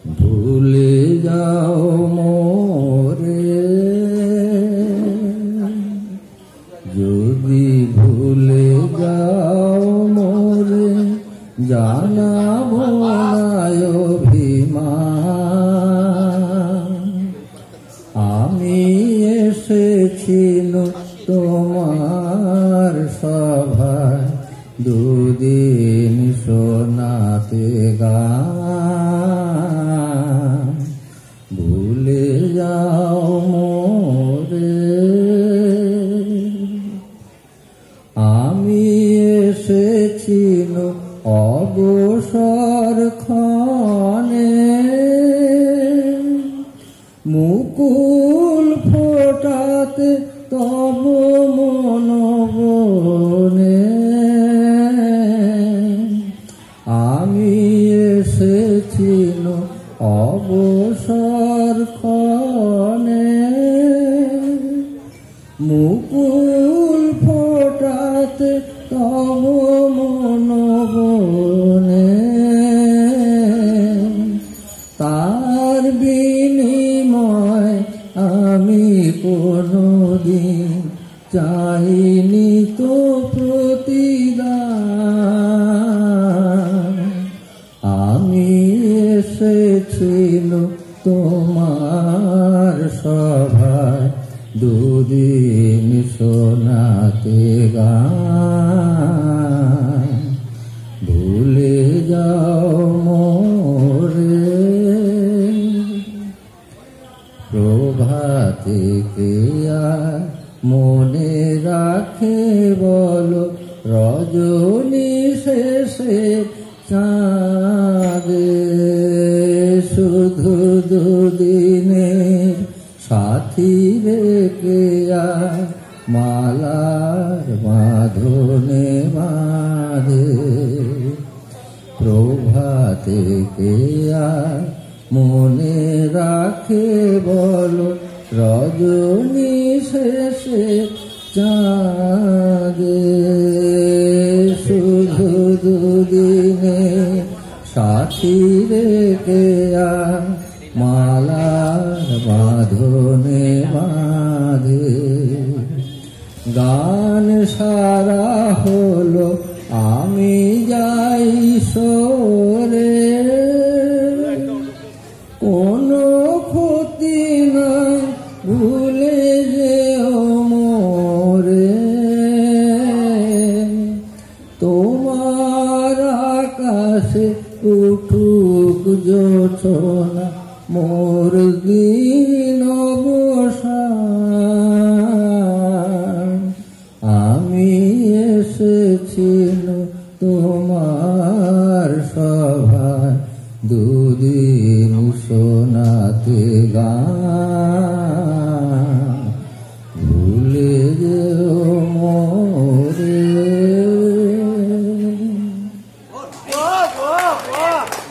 ভুলে যাও মোরে, যদি ভুলে যাও মোরে জানাবো না অভিমান। আমি এসেছি তোমার সভায় দুদিন শোনাতে গান। ভুলে যাও মোরে, আমি এসেছি অবসর ক্ষণে, মুকুল ফোটাতে তব মন বনে। আমি এসেছি অবসর ক্ষণে, মুকুল ফোটাতে তব মন বনে। তার বিনিময় আমি কোনদিন চাইনি তো প্রতিদান। আমি এসেছি তোমার সভায় দুদিন শোনাতে গান। ভুলে যাও মোরে, প্রভাতে কে আর মনে রাখে বলো, রজনী শেষে চাঁদে শুধু দুদিনের সাথী রেখে আর মালার বাঁধনে বাঁধে। প্রভাতে কে আর মনে রাখে বলো, রজনী শেষে চাঁদে শুধু দুদিনে সাথী রেখে আর মালার বাঁধনে বাঁধে। গান সারা হলো আমি যাই সরে, কোনো ক্ষতি নাই ভুলে যেও মোরে। তোমার আকাশে উঠুক জোছনা মোর দিন অবসান। আমি এসেছি তোমার সভায় দুদিন শোনাতে গান।